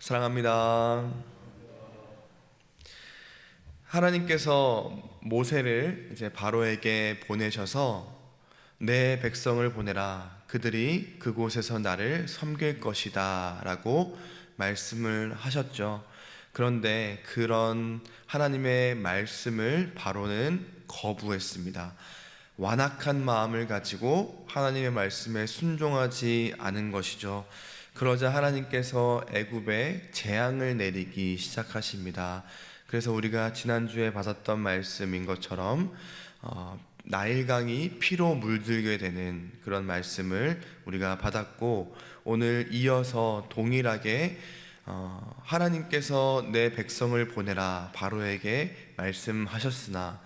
사랑합니다. 하나님께서 모세를 이제 바로에게 보내셔서 내 백성을 보내라. 그들이 그곳에서 나를 섬길 것이다 라고 말씀을 하셨죠. 그런데 그런 하나님의 말씀을 바로는 거부했습니다. 완악한 마음을 가지고 하나님의 말씀에 순종하지 않은 것이죠. 그러자 하나님께서 애굽에 재앙을 내리기 시작하십니다. 그래서 우리가 지난주에 받았던 말씀인 것처럼 나일강이 피로 물들게 되는 그런 말씀을 우리가 받았고, 오늘 이어서 동일하게 하나님께서 내 백성을 보내라 바로에게 말씀하셨으나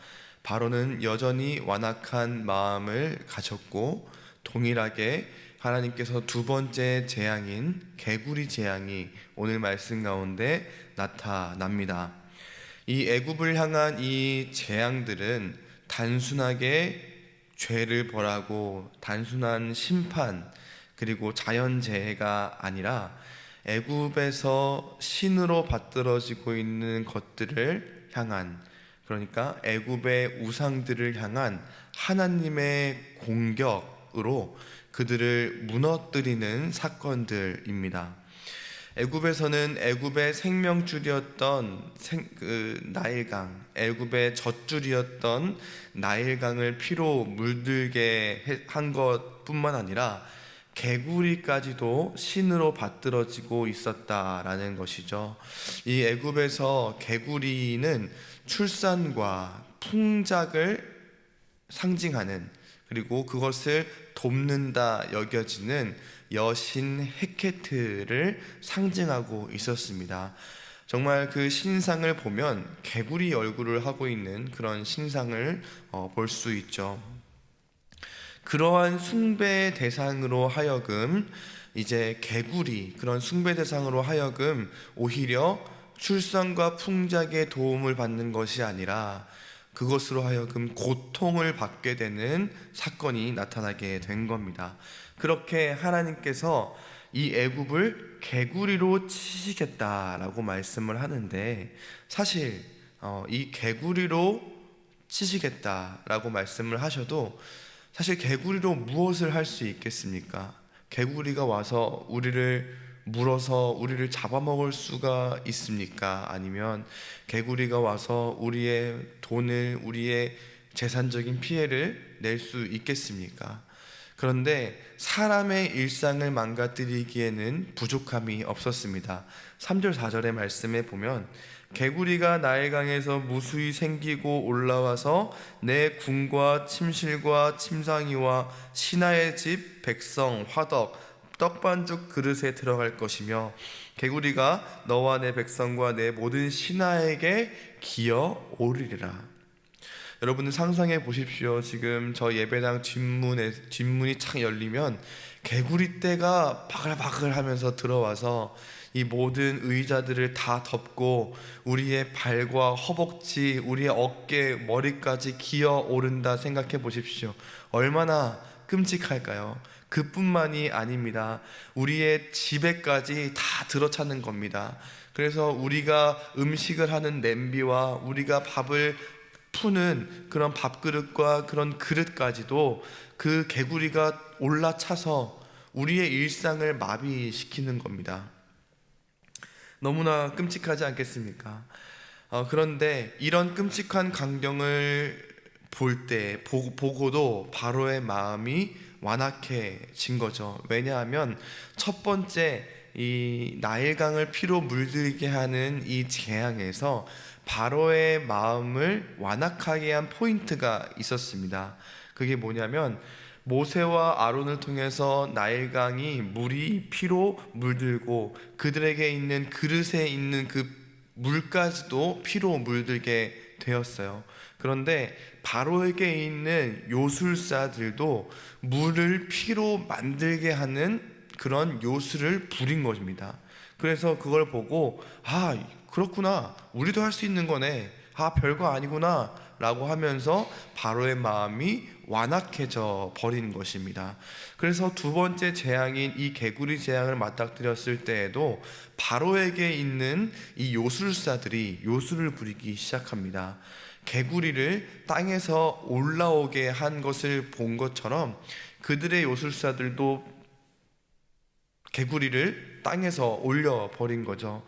바로는 여전히 완악한 마음을 가졌고, 동일하게 하나님께서 두 번째 재앙인 개구리 재앙이 오늘 말씀 가운데 나타납니다. 이 애굽을 향한 이 재앙들은 단순하게 죄를 벌하고 단순한 심판 그리고 자연재해가 아니라 애굽에서 신으로 받들어지고 있는 것들을 향한, 그러니까 애굽의 우상들을 향한 하나님의 공격으로 그들을 무너뜨리는 사건들입니다. 애굽에서는 애굽의 생명줄이었던 나일강, 애굽의 젖줄이었던 나일강을 피로 물들게 한 것뿐만 아니라 개구리까지도 신으로 받들어지고 있었다라는 것이죠. 이 애굽에서 개구리는 출산과 풍작을 상징하는, 그리고 그것을 돕는다 여겨지는 여신 헤케트를 상징하고 있었습니다. 정말 그 신상을 보면 개구리 얼굴을 하고 있는 그런 신상을 볼 수 있죠. 그러한 숭배 대상으로 하여금 이제 개구리, 그런 숭배 대상으로 하여금 오히려 출산과 풍작의 도움을 받는 것이 아니라 그것으로 하여금 고통을 받게 되는 사건이 나타나게 된 겁니다. 그렇게 하나님께서 이 애굽을 개구리로 치시겠다라고 말씀을 하는데, 사실 이 개구리로 치시겠다라고 말씀을 하셔도 사실 개구리로 무엇을 할 수 있겠습니까? 개구리가 와서 우리를 물어서 우리를 잡아먹을 수가 있습니까? 아니면 개구리가 와서 우리의 돈을, 우리의 재산적인 피해를 낼 수 있겠습니까? 그런데 사람의 일상을 망가뜨리기에는 부족함이 없었습니다. 3절 4절의 말씀에 보면 개구리가 나일강에서 무수히 생기고 올라와서 내 궁과 침실과 침상이와 신하의 집, 백성, 화덕, 떡반죽 그릇에 들어갈 것이며 개구리가 너와 내 백성과 내 모든 신하에게 기어 오르리라. 여러분은 상상해 보십시오. 지금 저 예배당 뒷문이 착 열리면 개구리 떼가 바글바글 하면서 들어와서 이 모든 의자들을 다 덮고 우리의 발과 허벅지, 우리의 어깨, 머리까지 기어 오른다 생각해 보십시오. 얼마나 끔찍할까요? 그뿐만이 아닙니다. 우리의 집에까지 다 들어차는 겁니다. 그래서 우리가 음식을 하는 냄비와 우리가 밥을 푸는 그런 밥그릇과 그런 그릇까지도 그 개구리가 올라차서 우리의 일상을 마비시키는 겁니다. 너무나 끔찍하지 않겠습니까? 그런데 이런 끔찍한 광경을 보고도 바로의 마음이 완악해진 거죠. 왜냐하면 첫 번째 이 나일강을 피로 물들게 하는 이 재앙에서 바로의 마음을 완악하게 한 포인트가 있었습니다. 그게 뭐냐면 모세와 아론을 통해서 나일강이 물이 피로 물들고 그들에게 있는 그릇에 있는 그 물까지도 피로 물들게 되었어요. 그런데 바로에게 있는 요술사들도 물을 피로 만들게 하는 그런 요술을 부린 것입니다. 그래서 그걸 보고 그렇구나, 우리도 할 수 있는 거네, 별거 아니구나 라고 하면서 바로의 마음이 완악해져 버리는 것입니다. 그래서 두 번째 재앙인 이 개구리 재앙을 맞닥뜨렸을 때에도 바로에게 있는 이 요술사들이 요술을 부리기 시작합니다. 개구리를 땅에서 올라오게 한 것을 본 것처럼 그들의 요술사들도 개구리를 땅에서 올려버린 거죠.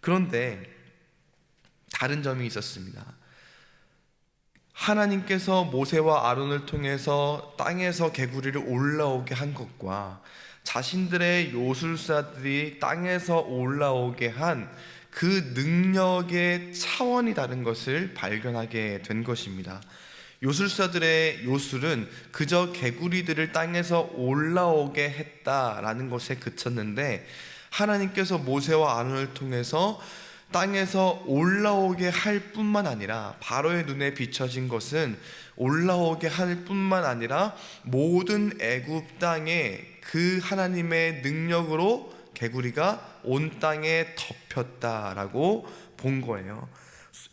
그런데 다른 점이 있었습니다. 하나님께서 모세와 아론을 통해서 땅에서 개구리를 올라오게 한 것과 자신들의 요술사들이 땅에서 올라오게 한 그 능력의 차원이 다른 것을 발견하게 된 것입니다. 요술사들의 요술은 그저 개구리들을 땅에서 올라오게 했다라는 것에 그쳤는데, 하나님께서 모세와 아론을 통해서 땅에서 올라오게 할 뿐만 아니라, 바로의 눈에 비춰진 것은 올라오게 할 뿐만 아니라 모든 애굽 땅에 그 하나님의 능력으로 개구리가 온 땅에 덮였다라고 본 거예요.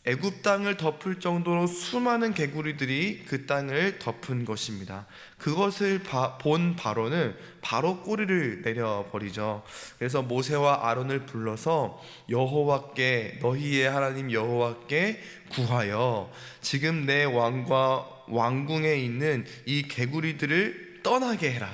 애굽 땅을 덮을 정도로 수많은 개구리들이 그 땅을 덮은 것입니다. 그것을 본 바로는 바로 꼬리를 내려버리죠. 그래서 모세와 아론을 불러서 여호와께, 너희의 하나님 여호와께 구하여 지금 내 왕과 왕궁에 있는 이 개구리들을 떠나게 해라.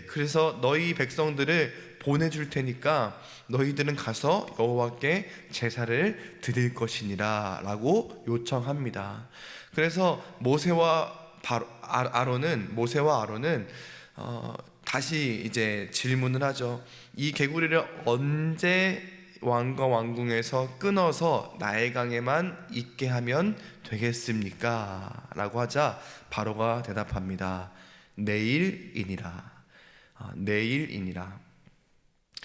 그래서 너희 백성들을 보내줄 테니까 너희들은 가서 여호와께 제사를 드릴 것이니라 라고 요청합니다. 그래서 모세와 아론은 다시 이제 질문을 하죠. 이 개구리를 언제 왕과 왕궁에서 끊어서 나일강에만 있게 하면 되겠습니까? 라고 하자 바로가 대답합니다. 내일이니라. 내일이니라.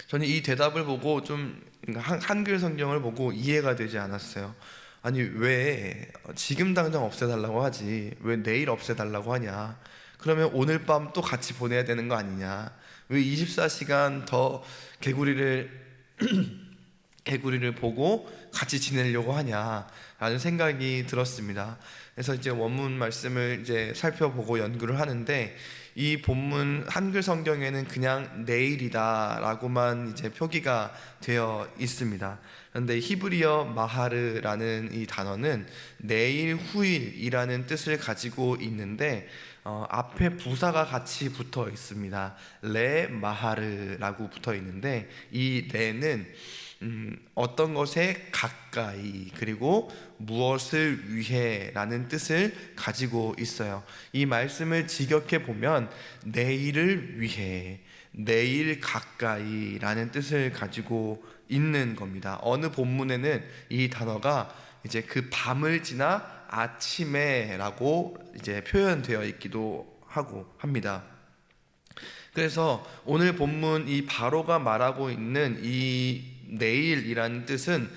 저는 이 대답을 보고 좀 한글 성경을 보고 이해가 되지 않았어요. 아니, 왜 지금 당장 없애달라고 하지 왜 내일 없애달라고 하냐? 그러면 오늘 밤 또 같이 보내야 되는 거 아니냐? 왜 24시간 더 개구리를 보고 같이 지내려고 하냐? 라는 생각이 들었습니다. 그래서 이제 원문 말씀을 이제 살펴보고 연구를 하는데, 이 본문 한글 성경에는 그냥 내일이다라고만 이제 표기가 되어 있습니다. 그런데 히브리어 마하르라는 이 단어는 내일, 후일이라는 뜻을 가지고 있는데 앞에 부사가 같이 붙어 있습니다. 레 마하르라고 붙어 있는데, 이 레는 어떤 것에 가까이, 그리고 무엇을 위해 라는 뜻을 가지고 있어요. 이 말씀을 직역해 보면 내일을 위해, 내일 가까이 라는 뜻을 가지고 있는 겁니다. 어느 본문에는 이 단어가 이제 그 밤을 지나 아침에 라고 이제 표현되어 있기도 하고 합니다. 그래서 오늘 본문 이 바로가 말하고 있는 이 내일이라는 뜻은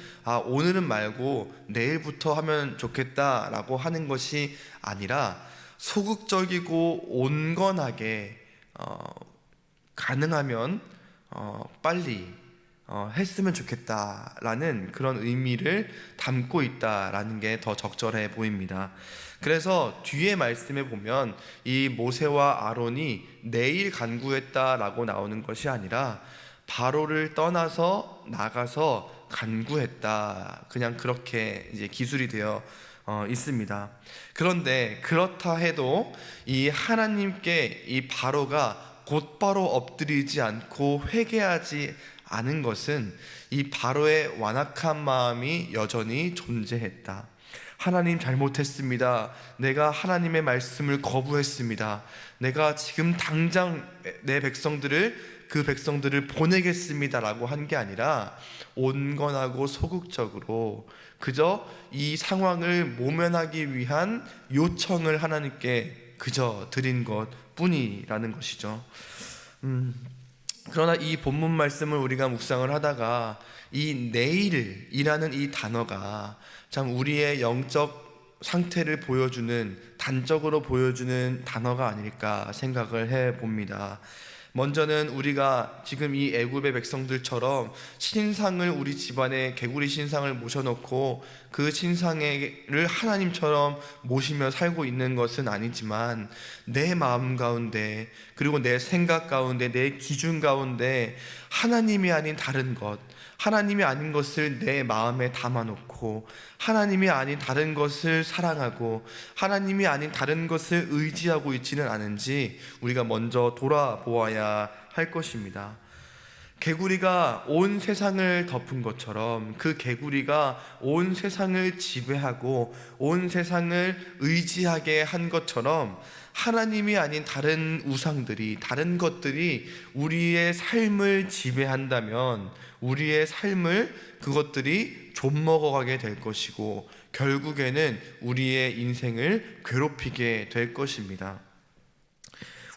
오늘은 말고 내일부터 하면 좋겠다라고 하는 것이 아니라 소극적이고 온건하게 가능하면 빨리 했으면 좋겠다라는 그런 의미를 담고 있다라는 게 더 적절해 보입니다. 그래서 뒤에 말씀에 보면 이 모세와 아론이 내일 간구했다라고 나오는 것이 아니라 바로를 떠나서 나가서 간구했다, 그냥 그렇게 이제 기술이 되어 있습니다. 그런데 그렇다 해도 이 하나님께 이 바로가 곧바로 엎드리지 않고 회개하지 않은 것은 이 바로의 완악한 마음이 여전히 존재했다. 하나님 잘못했습니다. 내가 하나님의 말씀을 거부했습니다. 내가 지금 당장 그 백성들을 보내겠습니다 라고 한 게 아니라 온건하고 소극적으로 그저 이 상황을 모면하기 위한 요청을 하나님께 그저 드린 것 뿐이라는 것이죠. 그러나 이 본문 말씀을 우리가 묵상을 하다가 이 내일이라는 이 단어가 참 우리의 영적 상태를 보여주는, 단적으로 보여주는 단어가 아닐까 생각을 해봅니다. 먼저는 우리가 지금 이 애굽의 백성들처럼 신상을, 우리 집안에 개구리 신상을 모셔놓고 그 신상을 하나님처럼 모시며 살고 있는 것은 아니지만 내 마음 가운데, 그리고 내 생각 가운데, 내 기준 가운데 하나님이 아닌 다른 것, 하나님이 아닌 것을 내 마음에 담아놓고 하나님이 아닌 다른 것을 사랑하고 하나님이 아닌 다른 것을 의지하고 있지는 않은지 우리가 먼저 돌아보아야 할 것입니다. 개구리가 온 세상을 덮은 것처럼, 그 개구리가 온 세상을 지배하고 온 세상을 의지하게 한 것처럼 하나님이 아닌 다른 우상들이, 다른 것들이 우리의 삶을 지배한다면 우리의 삶을 그것들이 좀먹어가게 될 것이고 결국에는 우리의 인생을 괴롭히게 될 것입니다.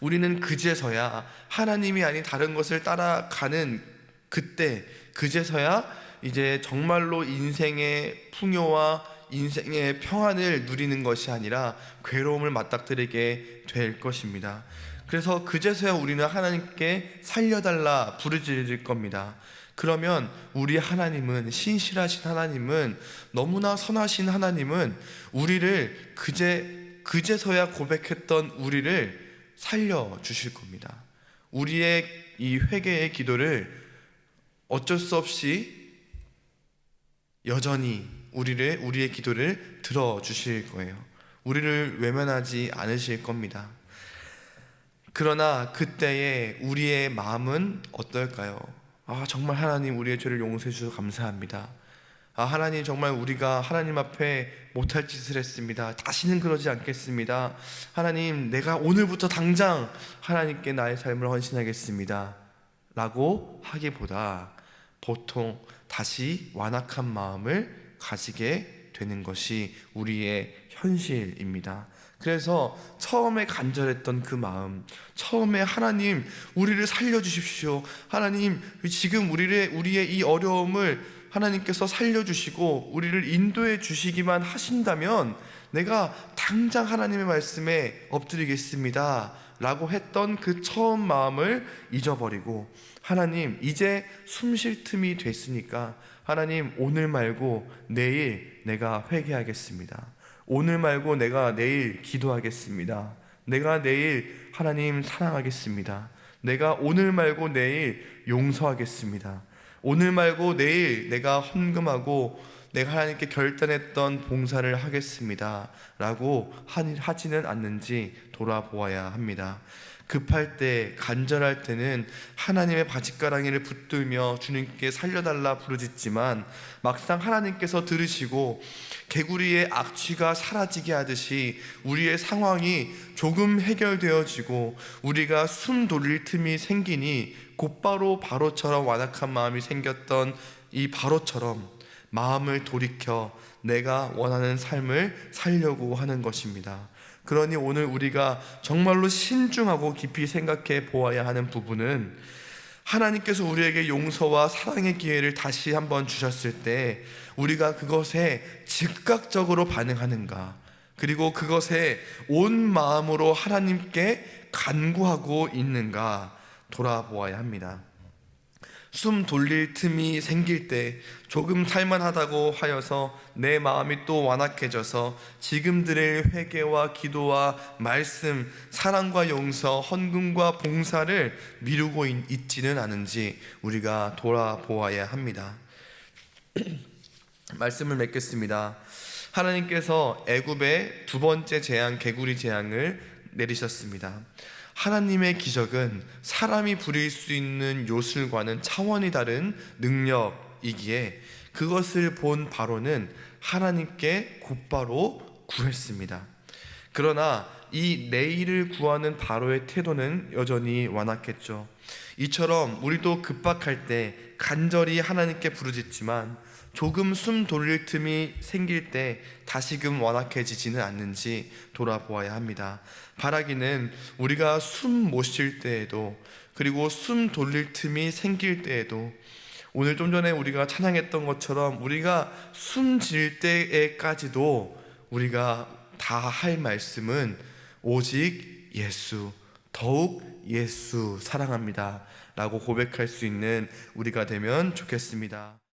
우리는 그제서야 하나님이 아닌 다른 것을 따라가는 그때, 그제서야 이제 정말로 인생의 풍요와 인생의 평안을 누리는 것이 아니라 괴로움을 맞닥뜨리게 될 것입니다. 그래서 그제서야 우리는 하나님께 살려달라 부르짖을 겁니다. 그러면 우리 하나님은, 신실하신 하나님은, 너무나 선하신 하나님은 우리를 그제서야 고백했던 우리를 살려주실 겁니다. 우리의 이 회개의 기도를 어쩔 수 없이 여전히 우리의 기도를 들어주실 거예요. 우리를 외면하지 않으실 겁니다. 그러나 그때에 우리의 마음은 어떨까요? 정말 하나님 우리의 죄를 용서해 주셔서 감사합니다. 하나님 정말 우리가 하나님 앞에 못할 짓을 했습니다. 다시는 그러지 않겠습니다. 하나님 내가 오늘부터 당장 하나님께 나의 삶을 헌신하겠습니다 라고 하기보다 보통 다시 완악한 마음을 가지게 되는 것이 우리의 현실입니다. 그래서 처음에 간절했던 그 마음, 처음에 하나님 우리를 살려주십시오, 하나님 지금 우리의 이 어려움을 하나님께서 살려주시고 우리를 인도해 주시기만 하신다면 내가 당장 하나님의 말씀에 엎드리겠습니다 라고 했던 그 처음 마음을 잊어버리고, 하나님 이제 숨 쉴 틈이 됐으니까 하나님 오늘 말고 내일 내가 회개하겠습니다, 오늘 말고 내가 내일 기도하겠습니다, 내가 내일 하나님 사랑하겠습니다, 내가 오늘 말고 내일 용서하겠습니다, 오늘 말고 내일 내가 헌금하고 내가 하나님께 결단했던 봉사를 하겠습니다 라고 하지는 않는지 돌아보아야 합니다. 급할 때, 간절할 때는 하나님의 바짓가랑이를 붙들며 주님께 살려달라 부르짖지만 막상 하나님께서 들으시고 개구리의 악취가 사라지게 하듯이 우리의 상황이 조금 해결되어지고 우리가 숨 돌릴 틈이 생기니 곧바로 바로처럼 완악한 마음이 생겼던 이 바로처럼 마음을 돌이켜 내가 원하는 삶을 살려고 하는 것입니다. 그러니 오늘 우리가 정말로 신중하고 깊이 생각해 보아야 하는 부분은, 하나님께서 우리에게 용서와 사랑의 기회를 다시 한번 주셨을 때 우리가 그것에 즉각적으로 반응하는가, 그리고 그것에 온 마음으로 하나님께 간구하고 있는가 돌아보아야 합니다. 숨 돌릴 틈이 생길 때 조금 살만하다고 하여서 내 마음이 또 완악해져서 지금 드릴 회개와 기도와 말씀, 사랑과 용서, 헌금과 봉사를 미루고 있지는 않은지 우리가 돌아보아야 합니다. 말씀을 맺겠습니다. 하나님께서 애굽의 두 번째 재앙, 개구리 재앙을 내리셨습니다. 하나님의 기적은 사람이 부릴 수 있는 요술과는 차원이 다른 능력이기에 그것을 본 바로는 하나님께 곧바로 구했습니다. 그러나 이 내일을 구하는 바로의 태도는 여전히 완악했죠. 이처럼 우리도 급박할 때 간절히 하나님께 부르짖지만 조금 숨 돌릴 틈이 생길 때 다시금 완악해지지는 않는지 돌아보아야 합니다. 바라기는 우리가 숨 못 쉴 때에도, 그리고 숨 돌릴 틈이 생길 때에도, 오늘 좀 전에 우리가 찬양했던 것처럼 우리가 숨 질 때에까지도 우리가 다 할 말씀은 오직 예수, 더욱 예수 사랑합니다 라고 고백할 수 있는 우리가 되면 좋겠습니다.